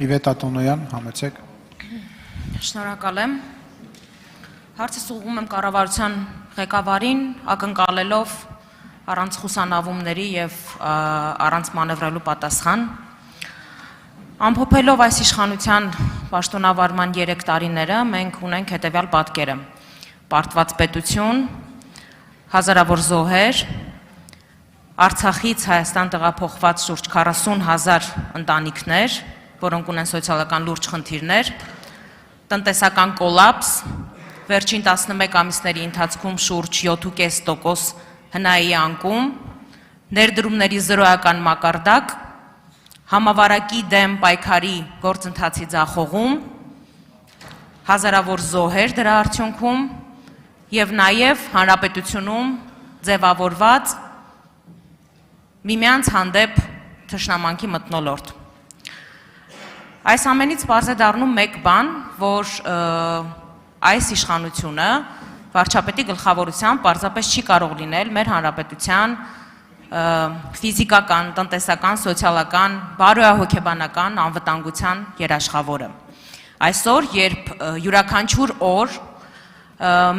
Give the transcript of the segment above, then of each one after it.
Իվետա Տոնոյան, համեցեք։ Շնորհակալ եմ։ Հարցս ուղղում եմ կառավարության ղեկավարին, ակնկալելով առանց խուսանավումների եւ առանց մանևրելու պատասխան։ Ամփոփելով այս իշխանության պաշտոնավարման 3 տարիները, մենք ունենք հետեւյալ պատկերը. Պարտված պետություն, հազարավոր զոհեր, Արցախից Հայաստան տեղափոխված շուրջ 40,000 ընտանիքներ, որոնք ունեն սոցիալական լուրջ խնդիրներ, տնտեսական կոլապս, վերջին 11 ամիսների ընթացքում շուրջ 7.5% հնայի անկում, ներդրումների զրոյական մակարդակ, համավարակի դեմ պայքարի գործընթացի ձախողում, հազարավոր զոհեր դրա արդյունքում եւ նաեւ հանրապետությունում ձևավորված միմյանց հանդեպ թշնամանքի մթնոլորտ։ Այս ամենից պարզ է դառնում մեկ բան, որ այս իշխանությունը վարչապետի գլխավորությամբ պարզապես չի կարող լինել մեր հանրապետության ֆիզիկական, տնտեսական, սոցիալական, բարոյահոգեբանական անվտանգության երաշխավորը։ Այսօր, երբ յուրաքանչյուր օր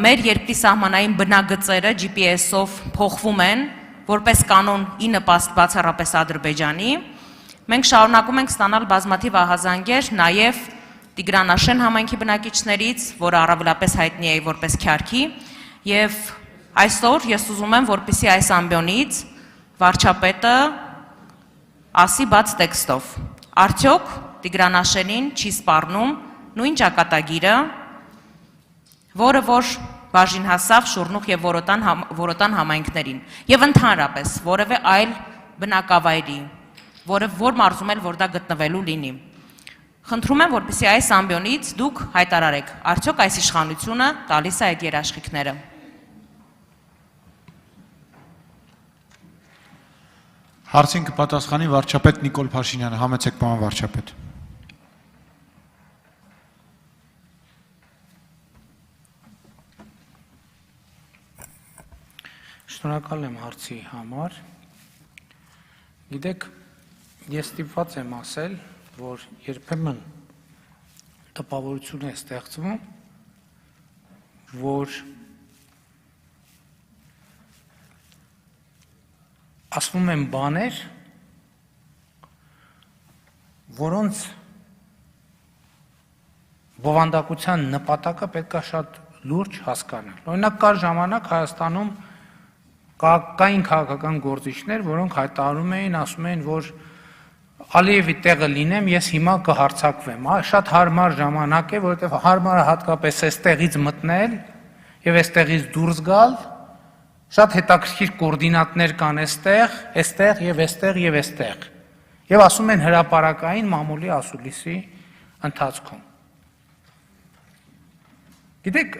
մեր երկրի սահմանային բնագծերը GPS-ով փոխվում են, որպես կանոն ի նպաստ բացառապես Ադրբեջանի, մենք շարունակում ենք ստանալ բազմաթիվ ահազանգեր նաև Տիգրանաշեն համայնքի բնակիչներից, որը առավելապես հայտնի է որպես Քյարքի, եւ այսօր ես ուզում եմ, որպեսզի այս ամբիոնից վարչապետը ասի բաց տեքստով. Արդյոք Տիգրանաշենին չի սպառնում նույն ճակատագիրը, որը որ բաժին հասավ Շուռնուխ եւ Որոտան համայնքներին եւ ընդհանրապես որևէ այլ բնակավայրի, որ մարզում էլ որ դա գտնվելու լինի։ Խնդրում եմ, որպեսզի այս ամբիոնից դուք հայտարարեք, արդյոք այս իշխանությունը տալիս է այդ երաշխիքները։ Հարցին կպատասխանի վարչապետ Նիկոլ Փաշինյանը, համեցեք պարոն վարչապետ։ Շնորհակալ եմ հարցի համար։ Գիտեք, ես ստիպված եմ ասել, որ երբեմն տպավորություն է ստեղծվում, որ ասվում են բաներ, որոնց բովանդակության նպատակը պետք է շատ լուրջ հասկանալ։ Օրինակ, կար ժամանակ Հայաստանում կային քաղաքական գործիչներ, որոնք հայտարարում էին, ասում էին, որ Ալիևի տեղը լինեմ, ես հիմա կհարձակվեմ։ Շատ հարմար ժամանակ է, որովհետև հարմար է հատկապես այստեղից մտնել եւ այստեղից դուրս գալ։ Շատ հետաքրքիր կոորդինատներ կան այստեղ եւ այստեղ։ Եվ ասում են հրապարակային մամուլի ասուլիսի ընթացքում։ Գիտեք,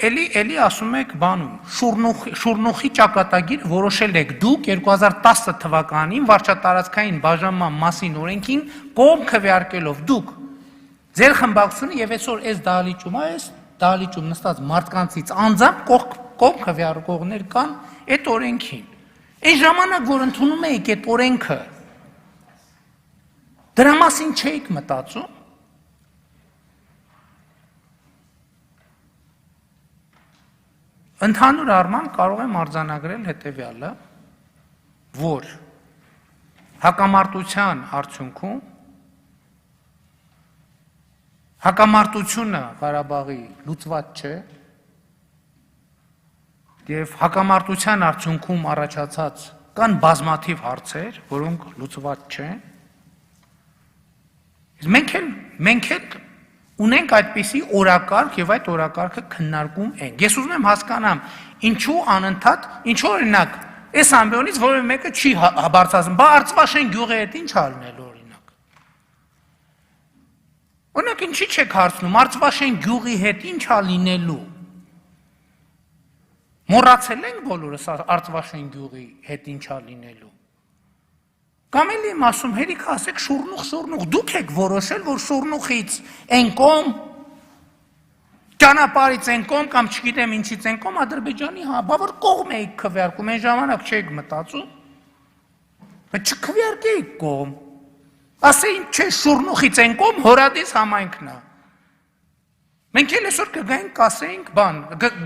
էլի ասում եք բանում, Շուռնուխի ճակատագիր որոշել եք դուք 2010 թվականին վարչատարածքային բաժանման մասին օրենքին կողմ քվեարկելով դուք ձեր խմբակցությունը եւ այսօր այս դահլիճում նստած մարդկանցից անձամբ կողմ քվեարկողներ կան այդ օրենքին։ Այն ժամանակ, որ ընդունում էիք այդ օրենքը, դրա մասին չէիք մտածում։ Ընդհանուր առմամբ կարող եմ արձանագրել հետևյալը, որ հակամարտության արդյունքում հակամարտությունը Ղարաբաղի լուծված չէ եւ հակամարտության արդյունքում առաջացած կան բազմաթիվ հարցեր, որոնք լուծված չեն։ Մենք էլ ունենք այդպիսի օրակարգ եւ այդ օրակարգը քննարկում ենք։ Ես ուզում եմ հասկանամ, ինչու անընդհատ, ինչու օրինակ, այս ամբիոնից որևէ մեկը չի բարձրացնում, բա Արցվաշեն գյուղի հետ ինչ ալնել օրինակ։ Օրինակ ինչի՞ չեք հարցնում, Արցվաշեն գյուղի հետ ինչ ա լինելու։ Մոռացել ենք բոլորս Արցվաշեն գյուղի հետ ինչ ա լինելու։ Կամ էլ եմ ասում, հերիք ասեք Շուռնուխ, դուք եք որոշել, որ Շուռնուխից են կողմ, ճանապարհից են կողմ, կամ չգիտեմ ինչից են կողմ, Ադրբեջանի բա որ կողմ էիք քվեարկում, այն ժամանակ չէիք մտածում, բայց չքվեարկեիք կողմ, Ասեին, չէ, շուրնուխից են կողմ հորադես համայնքն է։ Մենք էլ այսօր կգայինք կասեինք, բան,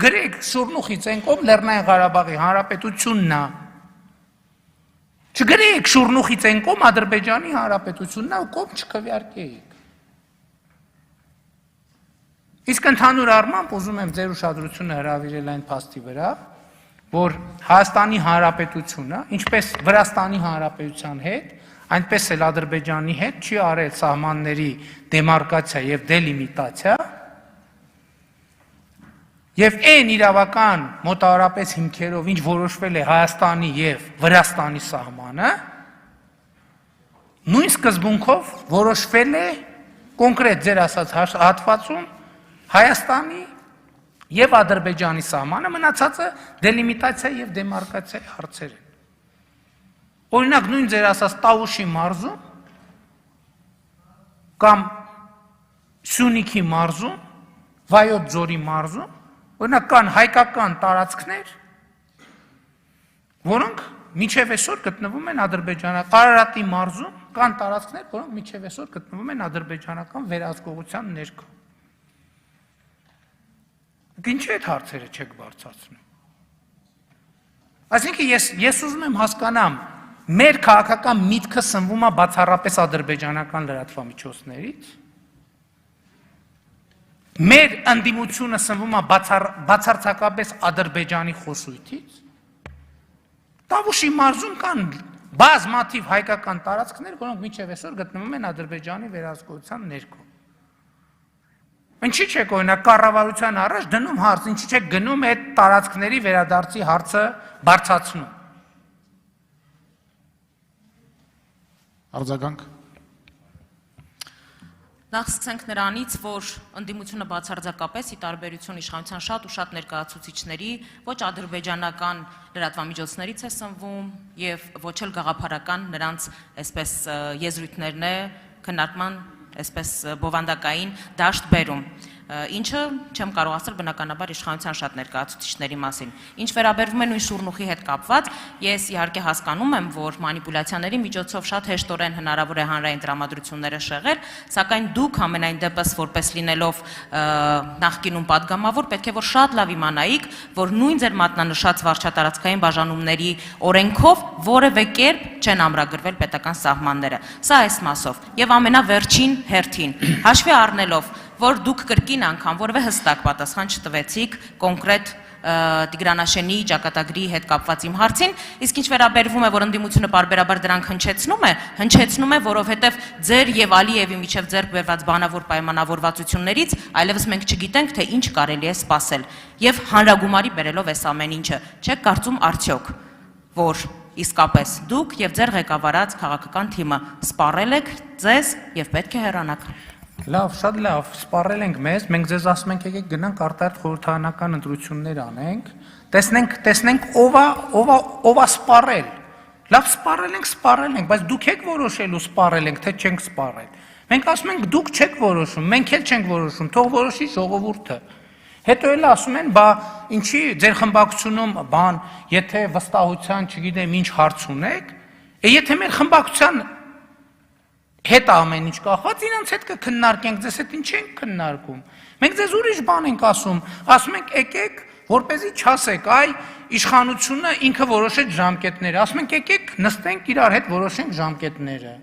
գրեք շուրնուխից են կողմ Լեռնային Ղարաբաղի Հանրապետությունն է։ Չգրեք շուրնուխից են կողմ Ադրբեջանի Հանրապետությունն է ու կողմ չքվեարկեիք։ Իսկ ընդհանուր առմամբ ուզում եմ ձեր ուշադրությունը հրավիրել այն փաստի վրա, որ Հայաստանի Հանրապետությունը, ինչպես Վրաստանի Հանրապետության հետ, այնպես էլ Ադրբեջանի հետ չի արել սահմանների դեմարկացիա եւ դելիմիտացիա, եւ այն իրավական մոտավորապես հիմքերով, ինչ որոշվել է Հայաստանի եւ Վրաստանի սահմանը, նույն սկզբունքով որոշվել է կոնկրետ ձեր ասած հատվածում Հայաստանի եւ Ադրբեջանի սահմանը, մնացածը դելիմիտացիա եւ դեմարկացիա հարցեր են։ Օրինակ նույն ձեր ասած Տավուշի մարզում կամ Սյունիքի մարզում, Վայոց ձորի մարզում, օրինակ կան հայկական տարածքներ, որոնք մինչև այսօր գտնվում են ադրբեջանական Արարատի մարզում, կան տարածքներ, որոնք մինչև այսօր գտնվում են ադրբեջանական վերահսկողության ներքո։ Ինչի՞ այդ հարցերը չեք բարձրացնում։ Այսինքն ես ուզում եմ հասկանամ, մեր քաղաքական միտքը սնվում է բացառապես ադրբեջանական լրատվամիջոցներից, մեր ընդդիմությունը սնվում է բացարձակապես Ադրբեջանի խոսույթից, Տավուշի մարզում կան բազմաթիվ հայկական տարածքներ, որոնք մինչև այսօր գտնվում են Ադրբեջանի վերահսկողության ներքո։ Ինչի՞ չեք օրինակ կառավարության առաջ դնում հարց, ինչի՞ չեք գնում այդ տարածքների վերադարձի հարցը բարձրացնում։ Արձագանք։ Նախ սկսենք նրանից, որ ընդդիմությունը բացարձակապես ի տարբերություն իշխանության շատ ու շատ ներկայացուցիչների ոչ ադրբեջանական լրատվամիջոցներից է սնվում եւ ոչ էլ գաղափարական նրանց այսպես եզրույթներն է քննարկման այսպես բովանդակային դաշտ բերում, ինչը չեմ կարող ասել բնականաբար իշխանության շատ ներկայացուցիչների մասին։ Ինչ վերաբերվում է նույն շուրնուխի հետ կապված, ես իհարկե հասկանում եմ, որ մանիպուլյացիաների միջոցով շատ հեշտորեն հնարավոր է հանրային տրամադրությունները շեղել, սակայն դուք ամենայն դեպս որպես լինելով նախկինում падգամավոր պետք է որ շատ լավ իմանայիք, որ նույն ձեր մատնանշած վարչատարածքային բաժանումների օրենքով որևէ կերպ չեն ամրագրվել պետական սահմանները։ Սա այս մասով եւ ամենավերջին հերթին հաշվի առնելով, որ դուք կրկին անգամ որևէ հստակ պատասխան չտվեցիք կոնկրետ Տիգրանաշենի ճակատագրի հետ կապված իմ հարցին, իսկ ինչ վերաբերվում է, որ ընդդիմությունը պարբերաբար դրանք հնչեցնում է, որովհետև ձեր եւ Ալիևի միջև ձեռք բերված բանավոր պայմանավորվածություններից այլևս մենք չգիտենք, թե ինչ կարելի է սպասել, եւ հանրագումարի բերելով այս ամեն ինչը, չեք կարծում արդյոք, որ իսկապես դուք եւ ձեր ղեկավարած քաղաքական թիմը սպառել եք ձեզ եւ պետք է հեռանաք։ Լավ, շատ լավ, սպառել ենք մեզ, մենք ձեզ ասում ենք եկեք գնանք արտահերթ խորհրդարանական ընտրություններ անենք, տեսնենք ով է սպառել։ Լավ, սպառել ենք, բայց դուք եք որոշելու սպառել ենք, թե չենք սպառել։ Մենք ասում ենք դուք չեք որոշում, մենք էլ չենք որոշում, թող որոշի ժողովուրդը։ Հետո էլ ասում են, բա ինչի ձեր խմբակցությունում բան, եթե վստահության, չգիտեմ, ինչ հարց ունեք, եթե մեր խմբակցության հետ ամեն ինչ կախված, իրանց հետ կքննարկենք, ձեզ հետ ինչ ենք քննարկում։ Մենք ձեզ ուրիշ բան ենք ասում ենք եկեք, որպեսզի չասեք, այ իշխանությունը ինքը որոշեց ժամկետները, ասում ենք եկեք նստենք իրար հետ որոշենք ժամկետները։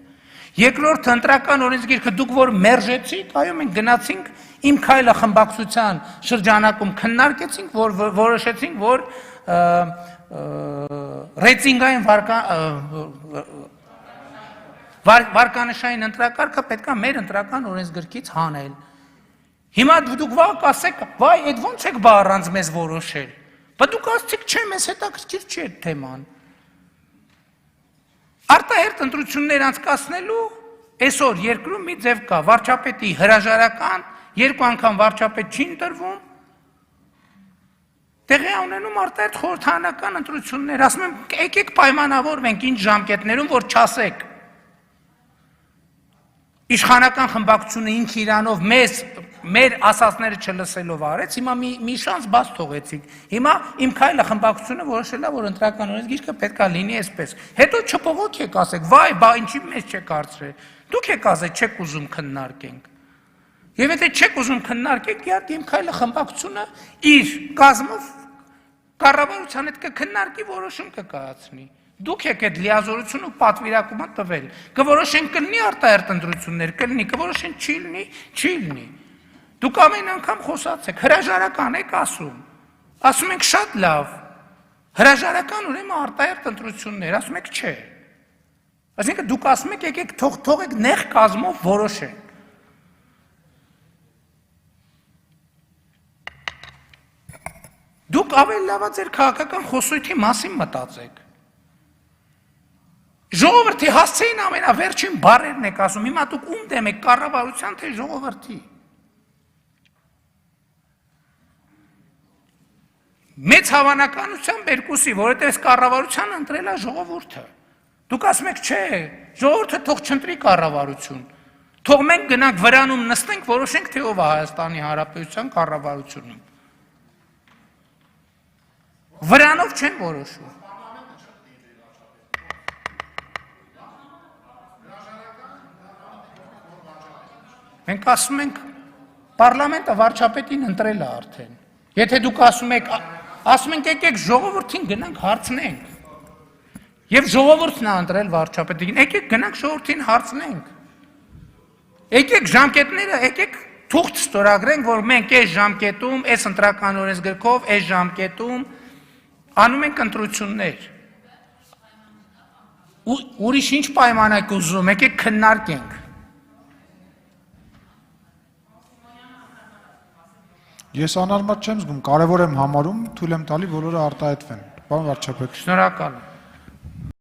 Երկրորդ ընտրական օրենսգիրքը դուք որ մերժեցիք, այո մենք գնացինք իմ քայլը խմբակցության շրջանակում քննարկեցինք, որ որոշեցինք, որ ռեյտինգային վարկանշային ընտրակարգը պետք է մեր ընտրական օրենսգրքից հանել։ Հիմա դուք կասեք, վայ, այդ ո՞նց եք բա առանց մեզ որոշել։ Բա դուք ասացիք, չէ, մեզ հետաքրքիր չի այդ թեման։ Արտահերթ ընտրություններ անցկացնելու այսօր երկրում մի ձև կա, վարչապետի հրաժարական, 2 անգամ վարչապետ չի ընտրվում, տեղի ունենում արտահերթ խորհրդարանական ընտրություններ, ասում եմ, եկեք պայմանավորվենք ինչ ժամկետներում, որ չասեք։ Իշխանական խմբակցությունը ինքը իրանով մեր ասածները չլսելով արեց, հիմա մի շանս բաց թողեցիք։ Հիմա իմ քայլը խմբակցությունը որոշել է, որ ընտրական օրենսգիրքը պետք է լինի այսպես։ Հետո չփողոք եք ասեք, վայ, բա ինչի մեզ չեք հարցրել։ Դուք եք ասել չեք ուզում քննարկենք։ Եվ եթե չեք ուզում քննարկենք, իհարկե Դիմ Քայլը խմբակցությունը իր կազմով կառավարության հետ կքննարկի, որոշում կկայացնի։ Դուք եք այդ լիազորությունը ու պատվիրակումը տվել։ Կորոշեն կլինի արտահերտ ընտրություններ, կլինի, կորոշեն չի լինի, չի լինի։ Դուք ամեն անգամ խոսացեք, հրաժարական եք ասում։ Ասում եք շատ լավ։ Հրաժարական ուրեմն արտահերտ ընտրություններ, ասում եք չէ։ Այսինքն դուք ասում եք եկեք թողեք նեղ կազմով որոշենք։ Դուք ավելի լավ է ձեր քաղաքական խոսույթի մասին մտածեք։ Ժողովրդի հասցեին ամենավերջին բառերն եք ասում, հիմա դուք ում դեմ եք կառավարության թե ժողովրդի։ Մեծ հավանականությամբ երկուսի, որովհետև այս կառավարությանը ընտրել է ժողովուրդը։ Դուք ասում եք չէ, ժողովուրդը թող չընտրի կառավարություն։ Թող մենք գնանք վրանում նստենք, որոշենք թե ով է Հայաստանի Հանրապետության կառավարությունում։ Վրանով չեն որոշում։ Մենք ասում ենք պարլամենտը վարչապետին ընտրել է արդեն։ Եթե դուք ասում եք եկեք ժողովրդին գնանք հարցնենք։ Եվ ժողովուրդն է ընտրել վարչապետին, եկեք գնանք ժողովրդին հարցնենք։ Եկեք ժամկետները, եկեք թուղթ ստորագրենք, որ մենք այս ժամկետում, այս ընտրական օրենսգրքով, այս ժամկետում անում ենք ընտրություններ։ Ուրիշ ինչ պայման եք ուզում, եկեք քննարկենք։ Ես անարմատ չեմ զգում, կարևոր եմ համարում, թույլ եմ տալի բոլորը արտահայտվեն։ Պարոն վարչապետ։ Շնորհակալ եմ։